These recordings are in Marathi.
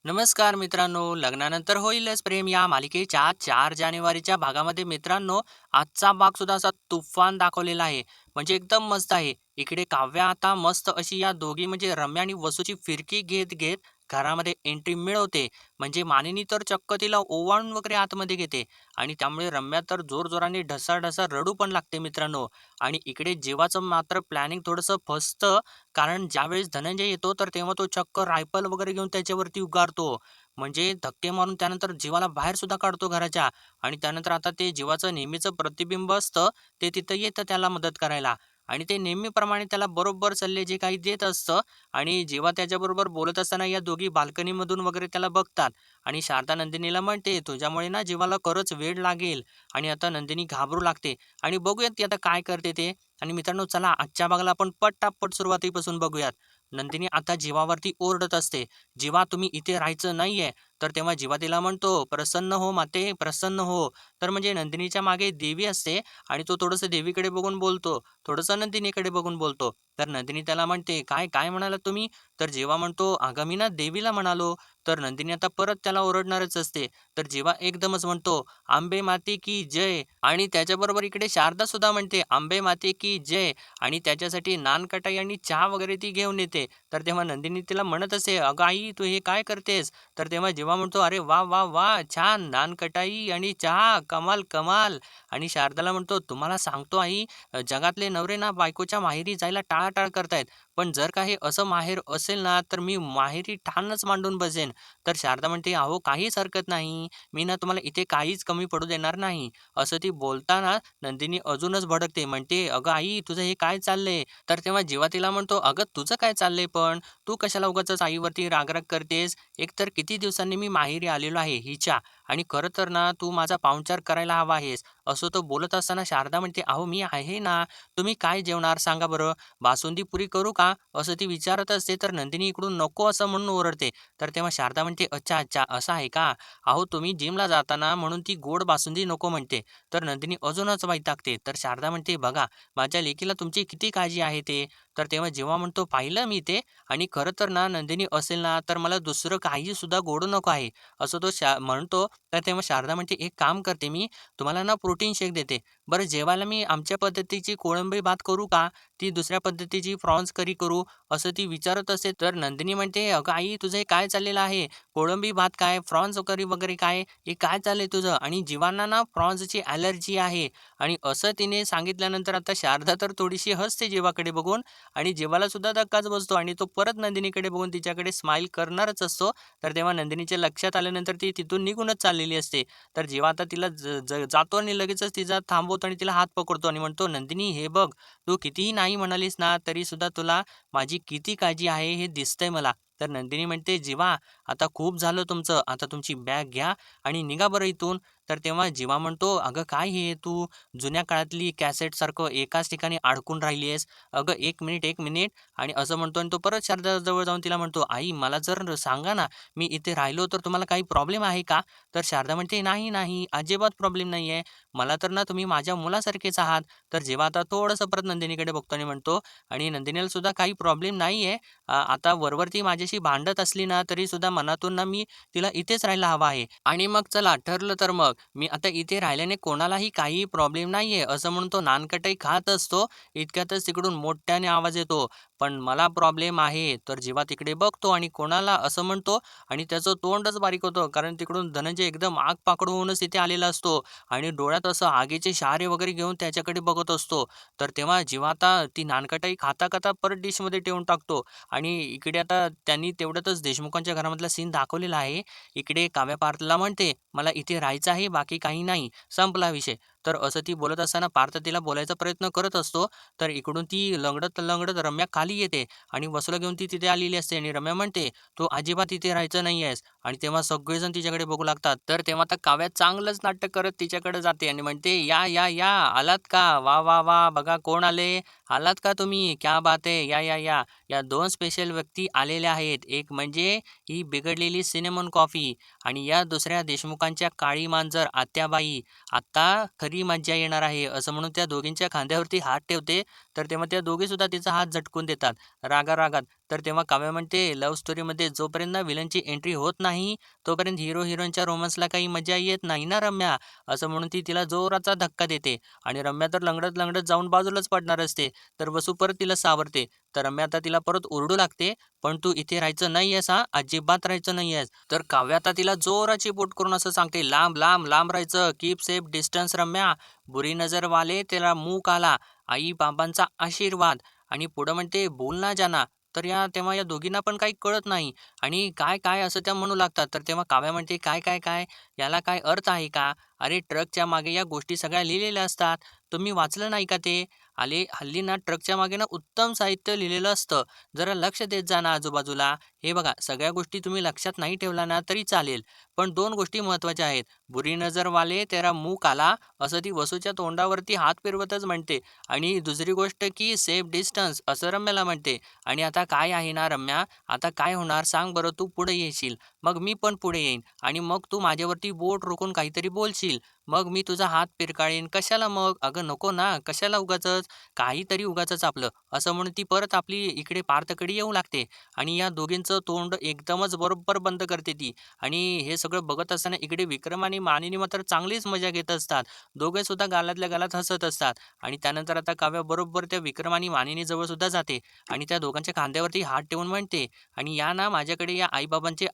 नमस्कार मित्रांनो, लग्नानंतर होईलच प्रेम या मालिकेच्या 4 जानेवारीच्या भागामध्ये मित्रांनो, आजचा भाग सुद्धा असा तुफान दाखवलेला आहे. म्हणजे एकदम मस्त आहे. इकडे काव्या आता मस्त अशी या दोघी म्हणजे रम्या आणि वसूची फिरकी घेत घेत घरामध्ये एंट्री मिळवते. म्हणजे मानिनी तर चक्क तिला ओवाळून वगैरे आतमध्ये घेते आणि त्यामुळे रम्या तर जोरजोराने ढसाढसा रडू पण लागते मित्रांनो. आणि इकडे जीवाचं मात्र प्लॅनिंग थोडंसं फसतं. कारण ज्यावेळेस धनंजय येतो तर तेव्हा तो चक्क रायफल वगैरे घेऊन त्याच्यावरती उगारतो. म्हणजे धक्के मारून त्यानंतर जीवाला बाहेर सुद्धा काढतो घराच्या आणि त्यानंतर आता ते जीवाचं नेहमीचं प्रतिबिंब असतं, ते तिथं येतं त्याला मदत करायला आणि ते नेहमीप्रमाणे त्याला बरोबर सल्ले जे काही देत असतं आणि जेव्हा त्याच्याबरोबर बोलत असताना या दोघी बाल्कनीमधून वगैरे त्याला बघतात आणि शारदा नंदिनीला म्हणते, "तुझ्यामुळे ना जीवाला खरंच वेड लागेल." आणि आता नंदिनी घाबरू लागते आणि बघूयात ती आता काय करते ते. आणि मित्रांनो चला आजच्या भागाला आपण पटापट सुरुवातीपासून बघूयात. नंदिनी आता जीवावरती ओरडत असते, "जीवा तुम्ही इथे राहायचं नाहीये." तर तेव्हा जीवा तिला म्हणतो, "प्रसन्न हो माते, प्रसन्न हो." तर म्हणजे नंदिनीच्या मागे देवी असते आणि तो थोडंसं देवीकडे बघून बोलतो, थोडंसं नंदिनीकडे बघून बोलतो. तर नंदिनी त्याला म्हणते, "काय, काय म्हणालात तुम्ही?" तर जीवा म्हणतो, "अगं मी ना देवीला म्हणालो." तर नंदिनी आता परत त्याला ओरडणारच असते. तर जीवा एकदमच म्हणतो, "अंबे माते की जय." आणि त्याच्याबरोबर इकडे शारदा सुद्धा म्हणते, "अंबे माते की जय." आणि त्याच्यासाठी नानकटाई आणि चहा वगैरे ती घेऊन येते. तर तेव्हा नंदिनी तिला म्हणत असते, "अगं आई, तू हे काय करतेस?" तर तेव्हा जेव्हा म्हणतो, "अरे वाह, वाह, वाह! छान नानकटाई आणि चहा, कमाल, कमाल." आणि शारदाला म्हणतो, "तुम्हाला सांगतो आई, जगातले नवरे ना बायकोच्या माहेरी जायला टाळाटाळ करतायत. पण जर का हे असं माहेर असेल ना, तर मी माहेरी ठाणच मांडून बसेन." तर शारदा म्हणते, "अहो, काहीच हरकत नाही. मी ना तुम्हाला इथे काहीच कमी पडू देणार नाही." असं ती बोलताना नंदिनी अजूनच भडकते. म्हणते, "अगं आई, तुझं हे काय चाललंय?" तर तेव्हा जेव्हा तिला म्हणतो, "अगं तुझं काय चाललंय पण? तू कशाला उगाचच आईवरती राग-राग करतेस? एकतर किती दिवसांनी मी माहेरी आलेलो आहे हिच्या आणि खरं तर ना तू माझा पाहुणचार करायला हवा आहेस." असं तो बोलत असताना शारदा म्हणते, "अहो मी आहे ना. तुम्ही काय जेवणार सांगा बरं? बासुंदी पुरी करू का?" असं ती विचारत असते. तर नंदिनी इकडून नको असं म्हणून ओरडते. तर तेव्हा शारदा म्हणते, "अच्छा, अच्छा असं आहे का? अहो तुम्ही जिमला जाता म्हणून ती गोड बासुंदी नको म्हणते." तर नंदिनी अजूनच वैतागते. तर शारदा म्हणते, "बघा माझ्या लेकीला तुमची किती काळजी आहे ते." तर तेव्हा जेव्हा म्हणतो, "पाहिलं मी ते आणि खरं तर ना नंदिनी असेल ना, तर मला दुसरं काही सुद्धा गोड नको आहे." असं तो म्हणतो. तर तेव्हा शारदा म्हणते, "एक काम करते मी, तुम्हाला ना प्रोटीन शेक देते. बरं जेवायला मी आमच्या पद्धतीची कोळंबी भात करू का? ती दुसऱ्या पद्धतीची प्रॉन्स करी करू?" असं ती विचारत असते. तर नंदिनी म्हणते, "अगं आई तुझं हे काय चाललेलं आहे? कोळंबी भात काय? प्रॉन्स करी वगैरे काय? हे काय चाललंय तुझं?" आणि जीवांना ना प्रॉन्सची ॲलर्जी आहे आणि असं तिने सांगितल्यानंतर आता शारदा तर थोडीशी हसते जीवाकडे बघून आणि जीवाला सुद्धा धक्काच बसतो आणि तो परत नंदिनीकडे बघून तिच्याकडे स्माईल करणारच असतो. तर तेव्हा नंदिनीच्या लक्षात आल्यानंतर ती तिथून निघूनच चाललेली असते. तर जेव्हा आता तिला ज ज जातो आणि लगेचच तिचा थांबवतो आणि तिला हात पकडतो आणि म्हणतो, "नंदिनी हे बघ, तू कितीही नाही म्हणालीस ना, तरीसुद्धा तुला माझी किती काळजी आहे हे दिसतंय मला." तर नंदिनी म्हणते, "जीवा, आता खूप झालं तुमचं. आता तुमची बॅग घ्या आणि निघा बरं इथून." तर तेव्हा जीवा म्हणतो, "अगं काय हे तू जुन्या काळातली कॅसेटसारखं एकाच ठिकाणी अडकून राहिली आहेस. अगं 1 मिनिट, 1 मिनिट." आणि असं म्हणतो आणि तो परत शारदाजवळ जाऊन तिला म्हणतो, "आई मला जर सांगा ना, मी इथे राहिलो तर तुम्हाला काही प्रॉब्लेम आहे का?" तर शारदा म्हणते, "नाही, नाही, अजिबात प्रॉब्लेम नाहीये. मला तर ना तुम्ही माझ्या मुलासारखेच आहात." तर जेव्हा आता थोडंसं परत नंदिनीकडे बघतो आणि म्हणतो, "आणि नंदिनीला सुद्धा काही प्रॉब्लेम नाहीये. आता वरवर ती माझ्याशी भांडत असली ना, तरीसुद्धा मनातून ना मी तिला इथेच राहायला हवं आहे. आणि मग चला ठरलं तर मग मी आता इथे राहिल्याने कोणालाही काहीही प्रॉब्लेम नाहीये." असं म्हणून तो नानकटाई खात असतो. इतक्यातच तिकडून मोठ्याने आवाज येतो, "पण मला प्रॉब्लेम आहे." तर जेव्हा तिकडे बघतो आणि कोणाला असं म्हणतो आणि त्याचं तोंडच बारीक होतं. कारण तिकडून धनंजय एकदम आग पाकडूनच तिथे आलेला असतो आणि डोळ्यात असं आगीचे शहारे वगैरे घेऊन त्याच्याकडे बघत असतो. तर तेव्हा जेव्हा आता ती नानकटाई खाता-खाता परत डिशमध्ये ठेवून टाकतो आणि इकडे आता त्यांनी तेवढ्यातच देशमुखांच्या घरामधला सीन दाखवलेला आहे. इकडे काव्या पार्थला म्हणते, "मला इथे राहायचं आहे, बाकी काही नाही." संपला विषय. तर असं ती बोलत असताना पार्थ तिला बोलायचा प्रयत्न करत असतो. तर इकडून ती लंगडत-लंगडत रम्या खाली येते आणि वसूला घेऊन ती तिथे आलेली असते आणि रम्या म्हणते, "तू अजिबात इथे राहायचं नाहीयेस." आणि तेव्हा सगळेजण तिच्याकडे बघू लागतात. तर तेव्हा आता काव्या चांगलंच नाटक करत तिच्याकडे जाते आणि म्हणते, "या, या, या. आलात का? वाह, वाह, वाह! बघा कोण आले. आलात का तुम्ही? क्या बात है! या, या, या." या 2 स्पेशल व्यक्ती आलेल्या आहेत. एक म्हणजे ही बिघडलेली सिनेमन कॉफी आणि या दुसऱ्या देशमुखांच्या काळी मांजर आत्याबाई. आता खरी मज्जा येणार आहे, असं म्हणून त्या दोघींच्या खांद्यावरती हात ठेवते. तर तेव्हा त्या दोघीसुद्धा तिचा हात झटकून देतात रागा-रागात. तर तेव्हा काव्या म्हणते, "लव्ह स्टोरीमध्ये जोपर्यंत विलनची एंट्री होत नाही, तोपर्यंत हिरो हिरोईनच्या रोमान्सला काही मजा येत नाही ना रम्या." असं म्हणून ती तिला जोराचा धक्का देते आणि रम्या तर लंगडत-लंगडत जाऊन बाजूलाच पडणार असते. तर वसू परत तिला सावरते. तर रम्या आता तिला परत ओरडू लागते, "पण तू इथे राहायचं नाहीयेस हां, अजिबात राहायचं नाहीयेस." तर काव्या आता तिला जोराची बोट करून असं सांगते, "लांब, लांब, लांब राहायचं. कीप सेफ डिस्टन्स रम्या. बुरी नजर वाले तेरा मुँह काला. आई-बाबांचा आशीर्वाद." आणि पुढं म्हणते, "बोल ना जाना." तर तेव्हा या दोघींना पण काही कळत नाही आणि "काय, काय?" असं त्या म्हणू लागतात. तर तेव्हा काव्या म्हणते, "काय, काय, काय? याला काय अर्थ आहे का? अरे ट्रकच्या मागे या गोष्टी सगळ्या लिहिलेल्या असतात. तुम्ही वाचलं नाही का ते? हल्ली ना ट्रकच्या मागे ना उत्तम साहित्य लिहिलेलं असतं. जरा लक्ष देत जा ना आजूबाजूला. हे बघा सगळ्या गोष्टी तुम्ही लक्षात नाही ठेवल्या ना तरी चालेल. पण 2 गोष्टी महत्त्वाच्या आहेत. बुरी नजर वाले तेरा मुँह काला." असं ती वसूच्या तोंडावरती हात फिरवतच म्हणते आणि दुसरी गोष्ट की सेफ डिस्टन्स असं रम्याला म्हणते. आणि आता काय आहे ना रम्या, आता काय होणार सांग बरं? तू पुढे येशील, मग मी पण पुढे येईन आणि मग तू माझ्यावरती बोट रोखून काहीतरी बोलशील. मग मी तुझा हात पिरकाळीन. कशाला मग? अगं नको ना, कशाला उगाचच? काहीतरी उगाचच आपलं. असं म्हणून ती परत आपली इकडे पार्थकडे येऊ लागते आणि या दोघींचं तोंड एकदमच बरोबर बंद करते ती. आणि हे सगळं बघत असताना इकडे विक्रम आणि मानिनी मात्र चांगलीच मजा घेत असतात. दोघे सुद्धा गालातल्या गालात हसत असतात आणि त्यानंतर आता काव्या बरोबर त्या विक्रम आणि मानिनी जवळ सुद्धा जाते आणि त्या दोघांच्या खांद्यावरती हात ठेवून म्हणते, "आणि या ना माझ्याकडे या आई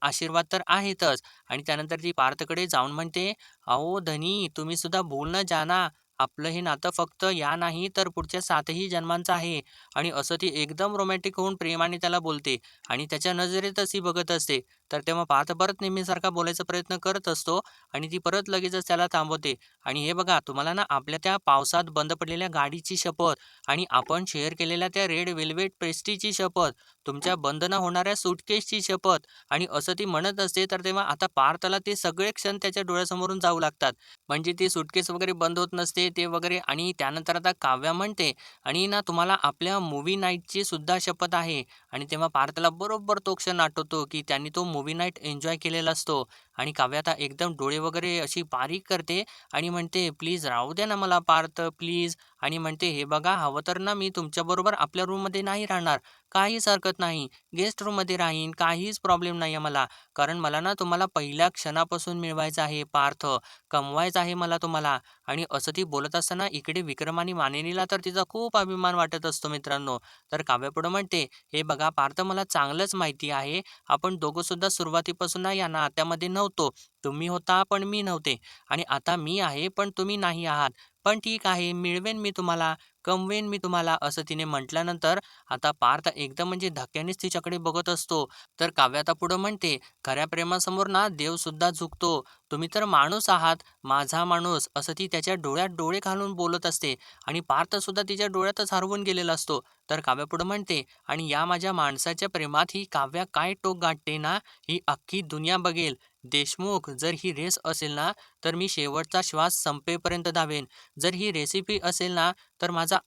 आशीर्वाद तर आहेतच." आणि त्यानंतर ती पार्थकडे जाऊन म्हणते, "अहो धनी, तुम्ही सुद्धा भूल न जाना. आपलं हे नातं फक्त या नाही तर पुढच्या 7ही जन्मांचं आहे." आणि असं ती एकदम रोमॅन्टिक होऊन प्रेमाने त्याला बोलते आणि त्याच्या नजरेतच ती बघत असते. तर तेव्हा पार्थ परत नेहमीसारखा बोलायचा प्रयत्न करत असतो आणि ती परत लगेचच त्याला थांबवते. आणि हे बघा तुम्हाला ना आपल्या त्या पावसात बंद पडलेल्या गाडीची शपथ आणि आपण शेअर केलेल्या त्या रेड वेल्वेट पेस्ट्रीची शपथ, तुमच्या बंद न होणाऱ्या सूटकेसची शपथ आणि असं ती म्हणत असते. तर तेव्हा आता पार्थला ते सगळे क्षण त्याच्या डोळ्यासमोरून जाऊ लागतात. म्हणजे ती सुटकेस वगैरे बंद होत नसते ते वगैरे आणि त्यानंतर आता काव्या म्हणते, "आणि ना तुम्हाला आपल्या मूव्ही नाईटची सुद्धा शपथ आहे." आणि तेव्हा पार्थला बरोबर तो क्षण आठवतो, की त्यांनी तो मूव्ही नाईट एन्जॉय केलेला असतो आणि काव्या आता एकदम डोळे वगैरे अशी बारीक करते आणि म्हणते, "प्लीज राहू द्या ना मला पार्थ प्लीज." आणि म्हणते, "हे बघा हवं तर ना मी तुमच्याबरोबर आपल्या रूममध्ये नाही राहणार. काहीच हरकत नाही. गेस्ट रूममध्ये राहीन. काहीच प्रॉब्लेम नाही आहे मला. कारण मला ना तुम्हाला पहिल्या क्षणापासून मिळवायचं आहे पार्थ. कमवायचं आहे मला तुम्हाला." आणि असं ती बोलत असताना इकडे विक्रम आणि मानिनीला तर तिचा खूप अभिमान वाटत असतो मित्रांनो. तर काव्या पुढे म्हणते, "हे बघा पार्थ मला चांगलंच माहिती आहे. आपण दोघं सुद्धा सुरुवातीपासून ना या नात्यामध्ये नव्हतो. तुम्ही होता पण मी नव्हते आणि आता मी आहे पण तुम्ही नाही आहात. पण ठीक आहे मिळवेन मी तुम्हाला, कमवेन मी तुम्हाला." असं तिने म्हटल्यानंतर आता पार्थ एकदम म्हणजे धक्क्यानेच तिच्याकडे बघत असतो. तर काव्य आता पुढे म्हणते, "खऱ्या प्रेमासमोर ना देव सुद्धा झुकतो. तुम्ही तर माणूस आहात, माझा माणूस." असं ती त्याच्या डोळ्यात डोळे घालून बोलत असते आणि पार्थ सुद्धा तिच्या डोळ्यातच हरवून गेलेला असतो. तर काव्य पुढे म्हणते, "आणि या माझ्या माणसाच्या प्रेमात ही काव्या काय टोक गाठते ना, ही अख्खी दुनिया बघेल. देशमुख, जर ही रेस असेल ना, तर मी शेवटचा श्वास संपेपर्यंत धावेन. जर ही रेसिपी असेल ना, तर माझा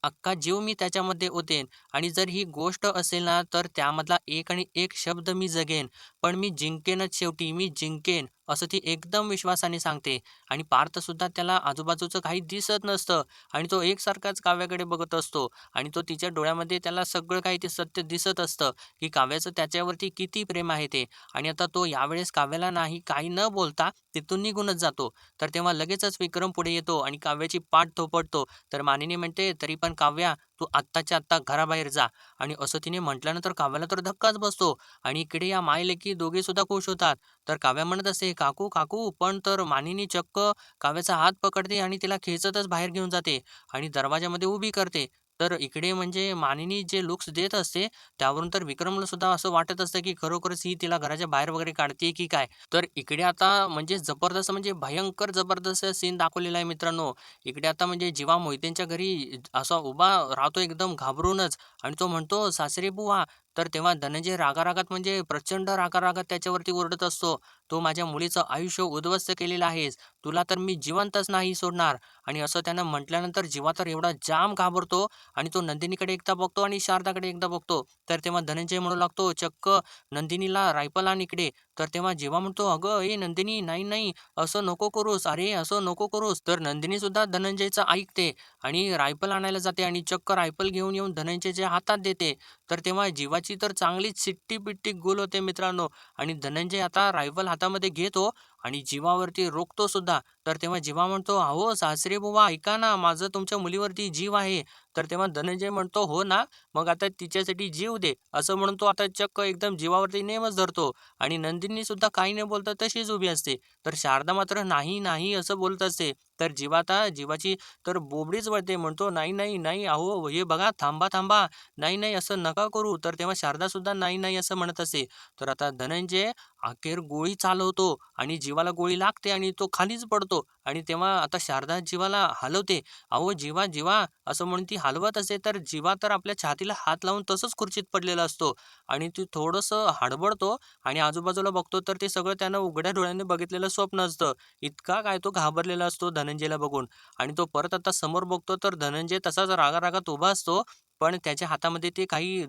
अख्खा जीव मी त्याच्यामध्ये ओतेन आणि जर ही गोष्ट असेल ना, तर त्यामधला एक आणि एक शब्द मी जगेन. पण मी जिंकेनच शेवटी, मी जिंकेन." असं ती एकदम विश्वासाने सांगते आणि पार्थसुद्धा त्याला आजूबाजूचं काही दिसत नसतं आणि तो एकसारखाच काव्याकडे बघत असतो आणि तो तिच्या डोळ्यामध्ये त्याला सगळं काही ते सत्य दिसत असतं, की काव्याचं त्याच्यावरती किती प्रेम आहे ते. आणि आता तो यावेळेस काव्याला नाही काही न बोलता तिथून निघूनच जातो. तर तेव्हा लगेचच विक्रम पुढे येतो आणि काव्याची पाठ थोपटतो. तर मानिनी म्हणते, "तरी पण काव्या, तू आत्ताच्या आत्ता घराबाहेर जा." आणि असं तिने म्हटल्यानंतर काव्याला तर धक्काच बसतो आणि इकडे या मायलेकी दोघे सुद्धा खुश होतात. तर काव्या म्हणत असते, "काकू, काकू." पण तर मानिनी चक्क काव्याचा हात पकडते आणि तिला खेचतच बाहेर घेऊन जाते आणि दरवाजामध्ये उभी करते. तर इकडे म्हणजे मानिनी जे लुक्स देत असते, त्यावरून तर विक्रमला सुद्धा असं वाटत असतं, की खरोखरच ही तिला घराच्या बाहेर वगैरे काढते की काय? तर इकडे आता म्हणजे जबरदस्त म्हणजे भयंकर जबरदस्त सीन दाखवलेला आहे मित्रांनो. इकडे आता म्हणजे जीवा मोहितेंच्या घरी असा उभा राहतो एकदम घाबरूनच आणि तो म्हणतो, "सासरे बुवा." तर तेव्हा धनंजय रागारागात म्हणजे प्रचंड रागारागात त्याच्यावरती ओरडत असतो, "तू माझ्या मुलीचं आयुष्य उद्ध्वस्त केलेलं आहेस. तुला तर मी जिवंतच नाही सोडणार." आणि असं त्यानं म्हटल्यानंतर जीवा तर एवढा जाम घाबरतो आणि तो नंदिनीकडे एकदा बघतो आणि शारदाकडे एकदा बघतो. तर तेव्हा धनंजय म्हणू लागतो, "चक्क नंदिनीला रायफल आण इकडे." तर तेव्हा जेव्हा म्हणतो, "अगं ए नंदिनी, नाही, नाही, असं नको करूस. अरे असं नको करूस." तर नंदिनी सुद्धा धनंजयचं ऐकते आणि रायफल आणायला जाते आणि चक्क रायफल घेऊन येऊन धनंजयच्या हातात देते. तर तेव्हा जीवाची तर चांगलीच शिट्टी-पिट्टी गुल होते मित्रांनो. आणि धनंजय आता रायफल हातामध्ये घेतो आणि जीवावरती रोखतो सुद्धा. तर तेव्हा जीवा म्हणतो, "अहो सासरेबुवा ऐका ना, माझं तुमच्या मुलीवरती जीव आहे." तर तेव्हा धनंजय म्हणतो, "हो ना, मग आता तिच्यासाठी जीव दे." असं म्हणून तो आता चक्क एकदम जीवावरती नेमच धरतो आणि नंदिनी सुद्धा काही न बोलता तशीच उभी असते. तर शारदा मात्र "नाही, नाही" असं बोलत असते. तर जीवाची तर बोबडीच वळते. म्हणतो, "नाही, नाही, नाही, अहो हे बघा, थांबा, थांबा. नाही, नाही, असं नका करू." तर तेव्हा शारदा सुद्धा "नाही, नाही" असं म्हणत असते. तर आता धनंजय अखेर गोळी चालवतो आणि जीवाला गोळी लागते आणि तो खालीच पडतो आणि तेव्हा आता शारदा जीवाला हलवते. "अहो जीवा, जीवा" असं म्हणून ती हलवत असते, तर जीवा तर आपल्या छातीला हात लावून तसंच खुर्चीत पडलेला असतो आणि ती थोडंसं हडबडतो आणि आजूबाजूला बघतो, तर ते सगळं त्यानं उघड्या डोळ्यांनी बघितलेलं स्वप्न असतं. इतका काय तो घाबरलेला असतो धनंजयला बघून आणि तो परत आता समोर बघतो, तर धनंजय तसाच रागा-रागात उभा असतो. पण त्याच्या हातामध्ये ते काही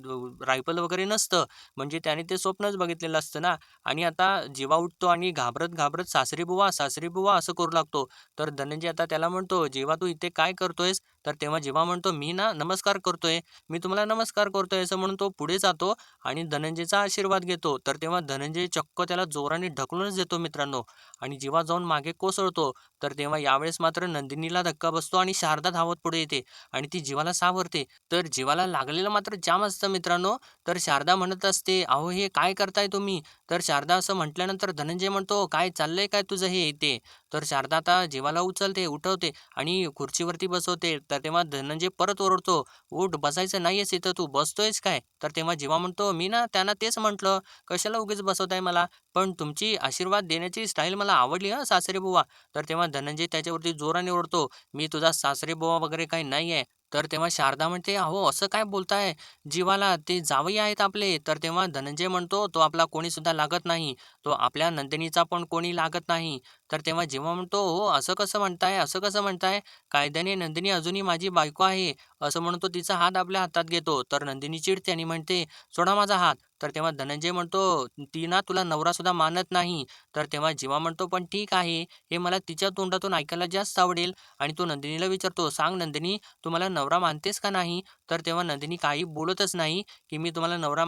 रायफल वगैरे नसतं. म्हणजे त्याने ते स्वप्नच बघितलेलं असतं ना आणि आता जीवा उठतो आणि घाबरत-घाबरत "सासरी बुवा, सासरी बुवा" असं करू लागतो. तर धनंजय आता त्याला म्हणतो, "जीवा तू इथे काय करतोयस?" तर तेव्हा जीवा म्हणतो, "मी ना नमस्कार करतोय. मी तुम्हाला नमस्कार करतोय." असं म्हणून तो पुढे जातो आणि धनंजयचा आशीर्वाद घेतो. तर तेव्हा धनंजय चक्क त्याला जोराने ढकलूनच देतो मित्रांनो आणि जीवा जाऊन मागे कोसळतो. तर तेव्हा यावेळेस मात्र नंदिनीला धक्का बसतो आणि शारदा धावत पुढे येते आणि ती जीवाला सावरते. तर जीवाला लागलेलं मात्र जाम असतं मित्रांनो. तर शारदा म्हणत असते, "अहो हे काय करताय तुम्ही?" तर शारदा असं म्हटल्यानंतर धनंजय म्हणतो, "काय चाललंय काय तुझं हे इथे?" तर शारदा आता जीवाला उचलते, उठवते आणि खुर्चीवरती बसवते. तर तेव्हा धनंजय परत ओरडतो, "उठ, बसायचं नाहीयेस इथं तू, बसतोयस काय?" तर तेव्हा जीवा म्हणतो, "मी ना त्यांना तेच म्हटलं, कशाला उगीच बसवताय मला? पण तुमची आशीर्वाद देण्याची स्टाईल मला आवडली हं सासरेबुवा." तर तेव्हा धनंजय त्याच्यावरती जोराने ओरडतो, "मी तुझा सासरेबुवा वगैरे काही नाहीये." तर तेव्हा शारदा म्हणते, "अहो असं काय बोलताय? जीवाला ते जावई आहेत आपले." तर तेव्हा धनंजय म्हणतो, "तो आपला कोणी सुद्धा लागत नाही. तो आपल्या नंदिनीचा पण कोणी लागत नाही." तर तेव्हा जेव्हा म्हणतो, "हो, असं कसं म्हणताय? असं कसं म्हणताय? कायद्याने नंदिनी अजूनही माझी बायको आहे." असं म्हणून तो तिचा हात आपल्या हातात घेतो. तर नंदिनी चिडते आणि म्हणते, "सोडा माझा हात." तर तेव्हा धनंजय म्हणतो, "ती ना तुला नवरासुद्धा मानत नाही." तर तेव्हा जीवा म्हणतो, "पण ठीक आहे, हे मला तिच्या तोंडातून ऐकायला जास्त आवडेल." आणि तो नंदिनीला विचारतो, "सांग नंदिनी, तू मला नवरा मानतेस का नाही?" तर तेव्हा नंदिनी काही बोलतच नाही, की मी तुम्हाला नवरा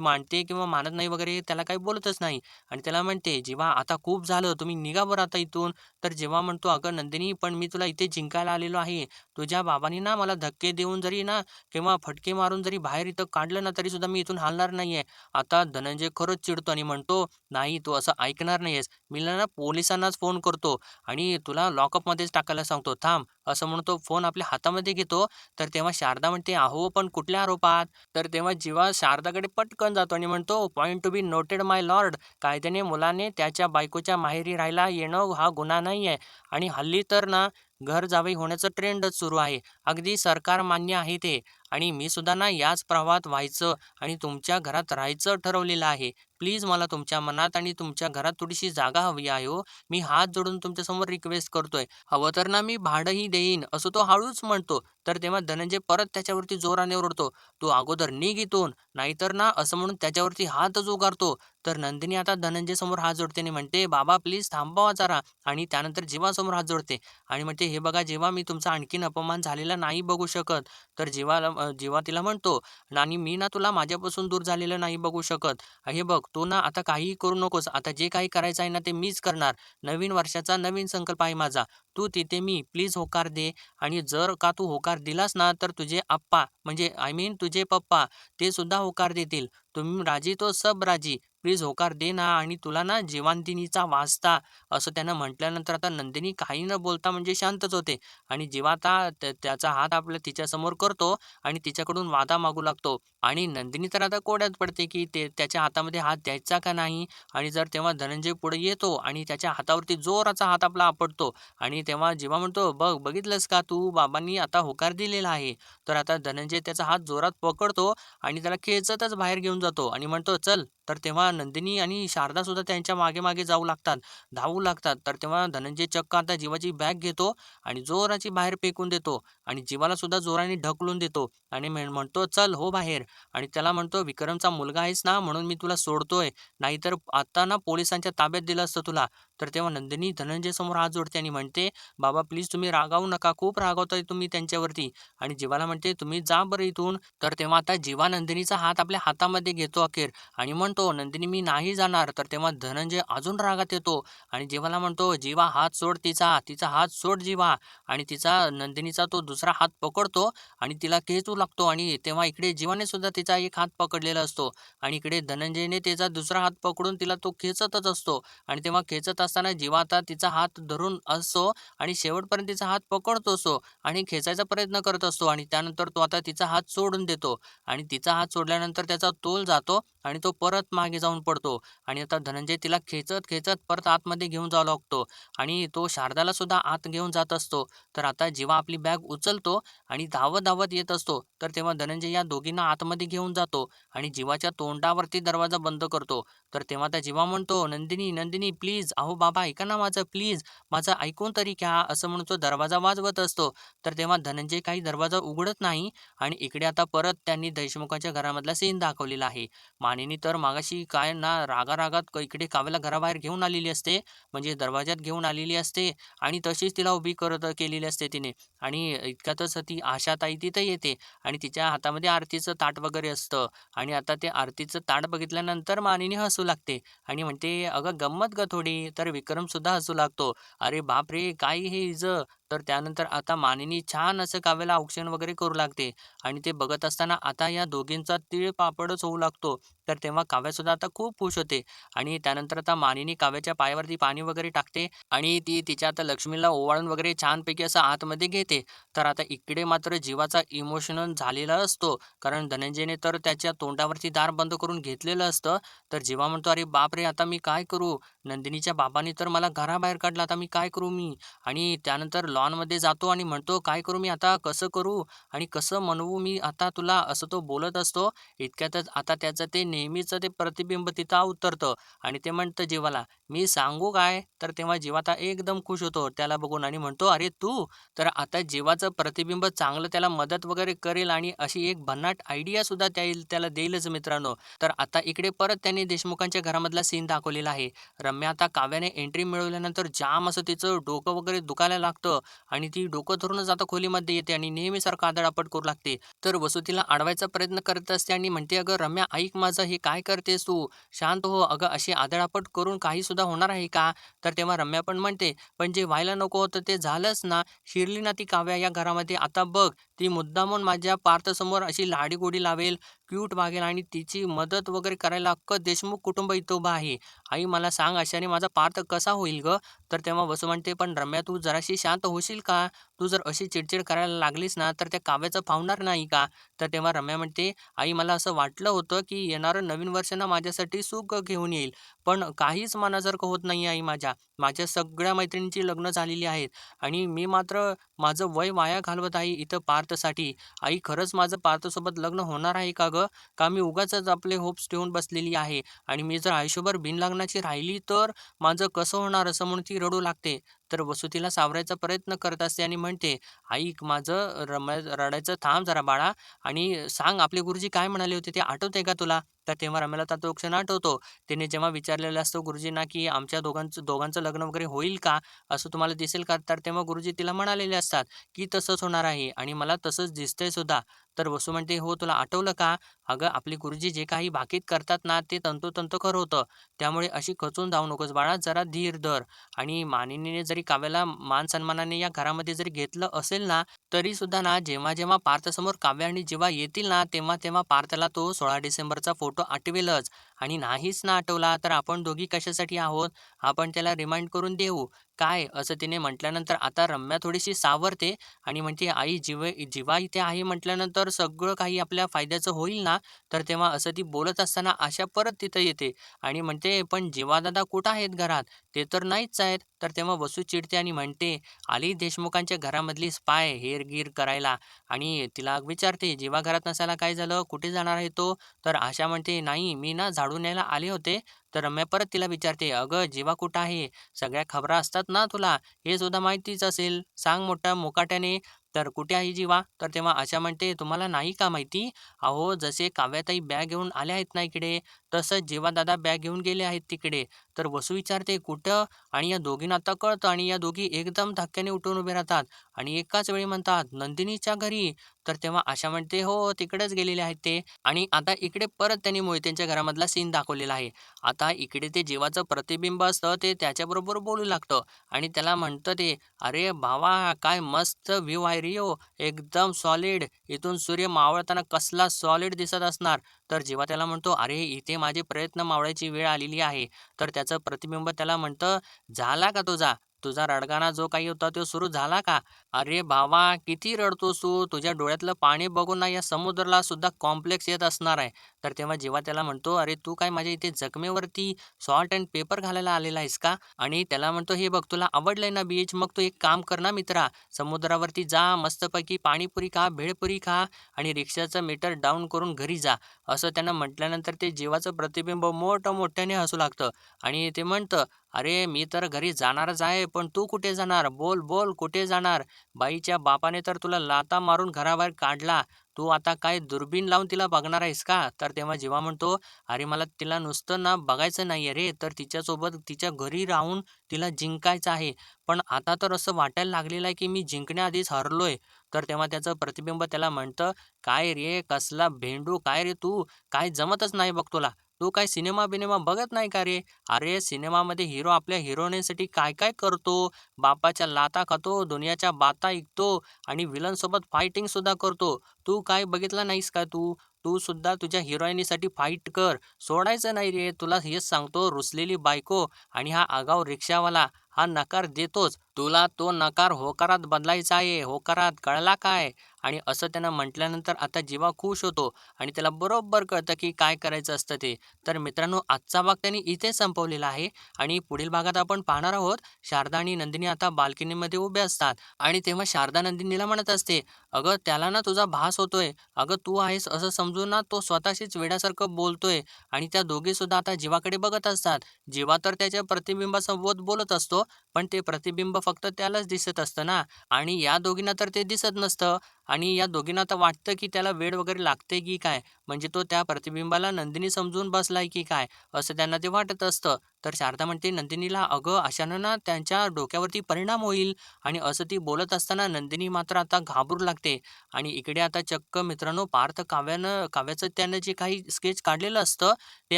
मानते किंवा मानत नाही वगैरे त्याला काही बोलतच नाही. आणि त्याला म्हणते, "जेव्हा आता खूप झालं, तुम्ही निघा बरं आता इथून." तर जेव्हा म्हणतो, "अगं नंदिनी, पण मी तुला इथे जिंकायला आलेलो आहे. तुझ्या बाबांनी ना मला धक्के देऊन जरी ना किंवा फटके मारून जरी बाहेर इथं काढलं ना, तरीसुद्धा मी इथून हलणार नाहीये." आता धनंजय खरंच चिडतो आणि म्हणतो, "नाही, तू असं ऐकणार नाहीयेस. मी ना पोलिसांनाच फोन करतो आणि तुला लॉकअपमध्येच टाकायला सांगतो. थांब." असं म्हणून तो फोन आपल्या हातामध्ये घेतो. तर तेव्हा शारदा म्हणते, "अहो, पण कुठल्या आरोपात?" तर तेव्हा जीवा शारदाकडे पटकन जातो आणि म्हणतो, "point to be noted my Lord. कायद्याने मुलाने त्याच्या बायकोच्या माहेरी राहायला येणं हा गुन्हा नाही आहे आणि हल्ली तर ना घर जावई होण्याचं ट्रेंडच सुरू आहे. अगदी सरकार मान्य आहे ते आणि मी सुद्धा ना याच प्रवाहात व्हायचं आणि तुमच्या घरात राहायचं ठरवलेलं आहे. प्लीज मला तुमच्या मनात आणि तुमच्या घरात थोडीशी जागा हवी आहे हो. मी हात जोडून तुमच्यासमोर रिक्वेस्ट करतोय. हवं तर ना मी भाडंही देईन." असं तो हळूच म्हणतो. तर तेव्हा धनंजय परत त्याच्यावरती जोराने ओरडतो, "तू अगोदर निघ इथून, नाहीतर ना" असं म्हणून त्याच्यावरती हातच उगारतो. तर नंदिनी आता धनंजय समोर हात जोडते आणि म्हणते, "बाबा प्लीज थांबवा जरा." आणि त्यानंतर जीवासमोर हात जोडते आणि म्हणते, "हे बघा जेव्हा मी तुमचा आणखीन अपमान झालेला नाही बघू शकत." तर जेव्हा तिला म्हणतो, "आणि मी ना तुला माझ्यापासून दूर झालेलं नाही बघू शकत. हे बघ तू ना आता काहीही करू नकोस. आता जे काही करायचं आहे ना ते मीच करणार. नवीन वर्षाचा नवीन संकल्प आहे माझा. तू तिथे मी प्लीज होकार दे आणि जर का तू होकार दिलास ना तर तुझे आप्पा म्हणजे आय मीन तुझे पप्पा ते सुद्धा होकार देतील. तुम्ही राजी तो सब राजी. प्लीज होकार दे ना आणि तुला ना जीवांतिनीचा वास्ता." असं त्यानं म्हटल्यानंतर आता नंदिनी काही न बोलता म्हणजे शांतच होते आणि जेव्हा आता त्याचा हात आपल्या तिच्यासमोर करतो आणि तिच्याकडून वादा मागू लागतो आणि नंदिनी तर आता कोड्यात पडते, की त्याच्या हातामध्ये हात द्यायचा का नाही आणि जर तेव्हा धनंजय पुढे येतो आणि त्याच्या हातावरती जोराचा हात आपला आपटतो आणि तेव्हा जेव्हा म्हणतो, "बघ बघितलंस का तू बाबांनी आता होकार दिलेला आहे." तर आता धनंजय त्याचा हात जोरात पकडतो आणि त्याला खेचतच बाहेर घेऊन जातो आणि म्हणतो, "चल तर तेव्हा नंदिनी आणि शारदा सुद्धा त्यांच्या मागे मागे जाऊ लागतात, धावू लागतात. तर तेव्हा धनंजय चक्क आता जीवाची बॅग घेतो आणि जोराची बाहेर फेकून देतो आणि जीवाला सुद्धा जोराने ढकलून देतो आणि म्हणतो, चल हो बाहेर. आणि त्याला म्हणतो, विक्रमचा मुलगा आहेस ना म्हणून मी तुला सोडतोय, नाहीतर आता ना पोलिसांच्या ताब्यात दिलं असतं तुला. तर तेव्हा नंदिनी धनंजय समोर हात जोडते आणि म्हणते, बाबा प्लीज तुम्ही रागावू नका, खूप रागावताय तुम्ही त्यांच्यावरती. आणि जीवाला म्हणते, तुम्ही जा बरं इथून. तर तेव्हा आता जीवा नंदिनीचा हात आपल्या हातामध्ये घेतो अखेर आणि म्हणतो, नंदिनी मी नाही जाणार. तर तेव्हा धनंजय अजून रागात येतो आणि जीवाला म्हणतो, जीवा हात सोड तिचा, तिचा हात सोड जीवा. आणि तिचा नंदिनीचा तो दुसरा हात पकडतो आणि तिला खेचू लागतो आणि तेव्हा इकडे जीवाने सुद्धा तिचा एक हात पकडलेला असतो आणि इकडे धनंजयने त्याचा दुसरा हात पकडून तिला तो खेचतच असतो. आणि तेव्हा खेचत असताना जीवा आता तिचा हात धरून असतो आणि शेवटपर्यंत तिचा हात पकडतो असतो आणि खेचायचा प्रयत्न करत असतो आणि त्यानंतर तो आता तिचा हात सोडून देतो आणि तिचा हात सोडल्यानंतर त्याचा तोल जातो आणि तो परत मागे जाऊन पडतो आणि आता धनंजय तिला खेचत खेचत परत आतमध्ये घेऊन जावं लागतो आणि तो शारदाला सुद्धा आत घेऊन जात असतो. तर आता जीवा आपली बॅग उचलतो आणि धावत धावत येत असतो. तर तेव्हा धनंजय या दोघींना आतमध्ये घेऊन जातो आणि जीवाच्या तोंडावरती दरवाजा बंद करतो. तर तेव्हा त्या जीवा म्हणतो, नंदिनी नंदिनी प्लीज, अहो बाबा ऐका ना माझं प्लीज, माझं ऐकून तरी घ्या, असं म्हणून तो दरवाजा वाजवत असतो. तर तेव्हा धनंजय काही दरवाजा उघडत नाही आणि इकडे आता परत त्यांनी देशमुखांच्या घरामधला सीन दाखवलेला आहे. मानिनी तर मागाशी काय ना रागारागात इकडे काव्याला घराबाहेर घेऊन आलेली असते, म्हणजे दरवाजात घेऊन आलेली असते आणि तशीच तिला उभी करत केलेली असते तिने. आणि इतक्यातच ती आशाताई तिथं येते आणि तिच्या हातामध्ये आरतीचं ताट वगैरे असतं आणि आता ते आरतीचं ताट बघितल्यानंतर मानिनी हसू लागते आणि म्हणते, अगं गंमत ग थोडी. तर विक्रम सुद्धा हसू लागतो. अरे बापरे! काय हे हिचं? तर त्यानंतर आता मानिनी छान असं काव्याला औक्षण वगैरे करू लागते आणि ते बघत असताना आता या दोघींचा तीळ पापडच होऊ लागतो. तर तेव्हा काव्यासुद्धा आता खूप खुश होते आणि त्यानंतर आता मानिनी काव्याच्या पायावरती पाणी वगैरे टाकते आणि ती तिच्या आता लक्ष्मीला ओवाळून वगैरे छानपैकी असं आतमध्ये घेते. तर आता इकडे मात्र जीवाचा इमोशनल झालेला असतो. कारण धनंजयने तर त्याच्या तोंडावरती दार बंद करून घेतलेलं असतं. तर जीवा म्हणतो, "अरे बापरे! आता मी काय करू? नंदिनीच्या बाबांनी तर मला घराबाहेर काढलं. आता मी काय करू मी?" आणि त्यानंतर लॉनमध्ये जातो आणि म्हणतो, "काय करू मी आता? कसं करू? आणि कसं म्हणवू मी आता तुला?" असं तो बोलत असतो. इतक्यातच आता त्याचं ते नेहमीचं ते प्रतिबिंब तिथं उतरतं आणि ते म्हणतं जीवाला, "मी सांगू काय?" तर तेव्हा जीवा आता एकदम खुश होतो त्याला बघून आणि म्हणतो, "अरे तू?" तर आता जीवाचं प्रतिबिंब चांगलं त्याला मदत वगैरे करेल आणि अशी एक भन्नाट आयडिया सुद्धा त्याला देईलच मित्रांनो. तर आता इकडे परत त्यांनी देशमुखांच्या घरामधला सीन दाखवलेला आहे. रम्या आता काव्याने एंट्री मिळवल्यानंतर जाम असं तिचं डोकं वगैरे दुखायला लागतं आणि ती डोकं धरूनच आता खोलीमध्ये येते आणि नेहमीसारखं आदळआपट करू लागते. तर वसू तिला अडवायचा प्रयत्न करत असते आणि म्हणते, "अगं रम्या ऐक माझं, हे काय करतेस तू? शांत हो. अगं अशी आदळआपट करून काही सुद्धा होणार आहे का?" तर तेव्हा रम्या पण म्हणते, "पण जे व्हायला नको होतं ते झालंच ना. शिरली ना ती काव्या या घरामध्ये. आता बघ, ती मुद्दामून माझ्या पार्थसमोर अशी लाडीगोडी लावेल, क्यूट वागेल आणि तिची मदत वगैरे करायला अख्खं देशमुख कुटुंब इथं उभं आहे. आई मला सांग अशाने माझा पार्थ कसा होईल गं?" तर तेव्हा वसू म्हणते, "पण रम्या तू जराशी शांत होशील का? तू जर अशी चिडचिड करायला लागलीस ना तर त्या काव्याचं फावणार नाही का?" तर तेव्हा रम्या म्हणते, "आई मला असं वाटलं होतं की येणारं नवीन वर्ष ना माझ्यासाठी सुख घेऊन येईल. पण काहीच मनासारखं होत नाही आई माझ्या. माझ्या सगळ्या मैत्रिणींची लग्न झालेली आहेत आणि मी मात्र माझं वय वाया घालवत आहे इथं पार्थसाठी. आई खरंच माझं पार्थसोबत लग्न होणार आहे का गं? का मी उगाचच आपले होप्स ठेवून बसलेली आहे आणि मी जर आयुष्यभर बिनलग्नाची राहिली तर माझं कसं होणार?" असं म्हणून ती रडू लागते. तर वसू तिला सावरायचा प्रयत्न करत असते आणि म्हणते, "ऐक माझं रडायचं थांब जरा बाळा आणि सांग आपले गुरुजी काय म्हणाले होते ते आठवतंय का तुला?" तर तेव्हा रम्याला तर तो क्षण आठवतो. तिने जेव्हा विचारलेलं असतं गुरुजींना, की "आमच्या दोघांचं दोघांचं लग्न वगैरे होईल का? असं तुम्हाला दिसेल का?" तर तेव्हा गुरुजी तिला म्हणालेले असतात, की "तसंच होणार आहे आणि मला तसंच दिसतंय सुद्धा." तर वसू म्हणते, "हो तुला आठवलं का? अगं आपले गुरुजी जे काही भाकीत करतात ना, ते तंतोतंत खरं होतं. त्यामुळे अशी खचून जाऊ नकोस बाळा, जरा धीर धर." आणि मानिनीने जरी काव्याला मान-सन्मानाने या घरामध्ये जरी घेतलं असेल ना, तरी सुद्धा ना जेव्हा-जेव्हा पार्थसमोर काव्य आणि जेव्हा येतील ना, तेव्हा-तेव्हा पार्थला तो 16 डिसेंबरचा फोटो आठवेलच आणि नाहीच ना आठवला, तर आपण दोघी कशासाठी आहोत? आपण त्याला रिमाइंड करून देऊ. काय? असं तिने म्हटल्यानंतर आता रम्या थोडीशी सावरते आणि म्हणते, "आई जिवा इथे आहे म्हटल्यानंतर सगळं काही आपल्या फायद्याचं होईल ना?" तर तेव्हा असं ती बोलत असताना आशा परत तिथं येते आणि म्हणते, "पण जीवादादा कुठं आहेत घरात? ते तर नाहीच आहेत." तर तेव्हा वसू चिडते आणि म्हणते, "आली देशमुखांच्या घरामधली स्पाय हेरगीर करायला." आणि तिला विचारते, "जीवा घरात नसायला काय झालं? कुठे जाणार आहे तो?" तर आशा म्हणते, "नाही, मी ना झाडू काढून न्यायला आले होते. तर रम्या परत तिला विचारते, "अगं जीवा कुठं आहे? सगळ्या खबरा असतात ना तुला, हे सुद्धा माहितीच असेल. सांग मोठ्या मुकाट्याने." तर "कुठे आहे जीवा?" तर तेव्हा आशा म्हणते, "तुम्हाला नाही का माहिती? अहो जसे काव्याताई बॅग घेऊन आल्या आहेत ना इकडे, तसंच जीवादादा बॅग घेऊन गेले आहेत तिकडे." तर वसू विचारते, "कुठं?" आणि या दोघींना आता कळतं आणि या दोघी एकदम धक्क्याने उठून उभे राहतात आणि एकाच वेळी म्हणतात, "नंदिनीच्या घरी." तर तेव्हा आशा म्हणते, "हो, तिकडेच गेलेले आहेत ते." आणि आता इकडे परत त्यांनी मोहितेंच्या घरामधला सीन दाखवलेला आहे. आता इकडे ते जीवाचं प्रतिबिंब असतं ते त्याच्याबरोबर बोलू लागतं आणि त्याला म्हणतं ते, "अरे भावा, काय मस्त व्ह्यू आहे रे हो, एकदम सॉलिड. इथून सूर्य मावळताना कसला सॉलिड दिसत असणार." तर जीवा त्याला म्हणतो, "अरे, इथे माझे प्रयत्न मावळायची वेळ आलेली आहे." तर त्याचं प्रतिबिंब त्याला म्हणतं, "झाला का तुझा? तुझा रडगाणा जो काही होता तो सुरू झाला का? अरे भावा, किती रडतोस तू? तुझ्या डोळ्यातलं पाणी बघून ना या समुद्राला सुद्धा कॉम्प्लेक्स येत असणार आहे." तर तेव्हा जेव्हा त्याला म्हणतो, "अरे तू काय माझ्या इथे जखमेवरती सॉल्ट एंड पेपर घालायला आलेला आहेस का?" आणि त्याला म्हणतो, "हे बघ तुला आवडलंय ना बीच, मग तू एक काम कर ना मित्रा, समुद्रावरती जा, मस्तपैकी पाणीपुरी खा, भेळपुरी खा आणि रिक्षाचं मीटर डाउन करून घरी जा." असं त्यानं म्हटल्यानंतर ते जीवाचं प्रतिबिंब मोठ्याने हसू लागतं आणि ते म्हणतं, "अरे मी तर घरी जाणारच आहे, पण तू कुठे जाणार? बोल, बोल कुठे जाणार? बाईच्या बापाने तर तुला लाथा मारून घराबाहेर काढला. तू आता काय दुर्बीण लावून तिला बघणार आहेस का?" तर तेव्हा जीवा म्हणतो, "अरे मला तिला नुसतं ना बघायचं नाहीये रे, तर तिच्यासोबत तिच्या घरी राहून तिला जिंकायचं आहे. पण आता तर असं वाटायला लागलेलं आहे, की मी जिंकण्याआधीच हरलोय." तर तेव्हा त्याचं प्रतिबिंब त्याला म्हणतं, "काय रे कसला भेंडू काय रे तू? काय जमतच नाही बघ तुला. तू काय सिनेमा-बिनेमा बघत नाही का रे? अरे सिनेमामध्ये हिरो आपल्या हिरोईनसाठी काय-काय करतो. बापाच्या लाथा खातो, दुनियाच्या बाता ऐकतो आणि विलनसोबत फायटिंग सुद्धा करतो. तू काय बघितलं नाहीस का तू? तू सुद्धा तुझ्या हिरोईनीसाठी फाईट कर. सोडायचं नाही रे. तुला हेच सांगतो रुसलेली बायको आणि हा आगाऊ रिक्षावाला हा नकार देतोच. तुला तो नकार होकारात बदलायचा आहे. होकारात कळला काय?" आणि असं त्यानं म्हटल्यानंतर आता जीवा खुश होतो आणि त्याला बरोबर कळतं की काय करायचं असतं ते. तर मित्रांनो आजचा भाग त्यांनी इथे संपवलेला आहे आणि पुढील भागात आपण पाहणार आहोत शारदा आणि नंदिनी आता बाल्कनीमध्ये उभे असतात आणि तेव्हा शारदा नंदिनीला म्हणत असते, "अगं त्याला ना तुझा भास होतोय. अगं तू आहेस असं समजून ना तो स्वतःशीच वेड्यासारखं बोलतोय." आणि त्या दोघीसुद्धा आता जीवाकडे बघत असतात. जीवा तर त्याच्या प्रतिबिंबासोबत बोलत असतो, पण ते प्रतिबिंब फक्त त्यालाच दिसत असतं ना आणि या दोघींना तर ते दिसत नसतं आणि या दोघींना तर वाटतं की त्याला वेड वगैरे लागते की काय? म्हणजे तो त्या प्रतिबिंबाला नंदिनी समजून बसलाय की काय? असं त्यांना ते वाटत असतं. तर शारदा म्हणते नंदिनीला, "अगं अशानं ना त्यांच्या डोक्यावरती परिणाम होईल." आणि असं ती बोलत असताना नंदिनी मात्र आता घाबरू लागते आणि इकडे आता चक्क मित्रांनो पार्थ काव्याचं त्यानं जे काही स्केच काढलेलं असतं, ते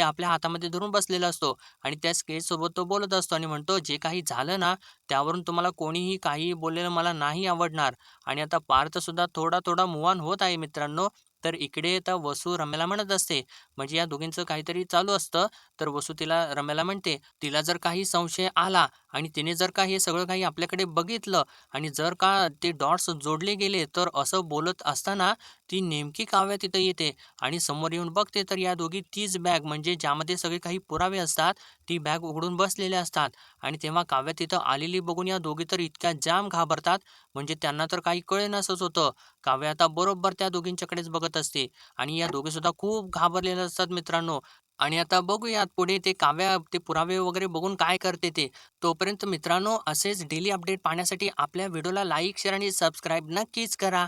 आपल्या हातामध्ये धरून बसलेला असतो आणि त्या स्केचसोबत तो बोलत असतो आणि म्हणतो, "जे काही झालं ना, त्यावरून तुम्हाला कोणीही काहीही बोललेलं मला नाही आवडणार." आणि आता पार्थसुद्धा थोडा मूव्ह ऑन होत आहे मित्रांनो. तर इकडे आता वसू रम्याला म्हणत असते, म्हणजे या दोघींचं काहीतरी चालू असतं. तर वसू तिला रम्याला म्हणते, "तिला जर काही संशय आला आणि तिने जर का हे सगळं काही आपल्याकडे बघितलं आणि जर का ते डॉट्स जोडले गेले, तर असं बोलत असताना ती नेमकी काव्या तिथं येते आणि समोर येऊन बघते, तर या दोघी तीच बॅग म्हणजे ज्यामध्ये सगळे काही पुरावे असतात, ती बॅग उघडून बसलेल्या असतात. आणि तेव्हा काव्या तिथं आलेली बघून या दोघी तर इतक्या जाम घाबरतात, म्हणजे त्यांना तर काही कळेनासंच होतं. काव्या आता बरोबर त्या दोघींच्याकडेच बघत असते आणि या दोघीसुद्धा खूप घाबरलेल्या असतात मित्रांनो. आणि आता बघूयात पुढे ते काव्या ते पुरावे वगैरे बघून काय करते ते. तोपर्यंत मित्रांनो असेच डेली अपडेट पाहण्यासाठी आपल्या व्हिडिओला लाईक, शेअर आणि सबस्क्राईब नक्कीच करा.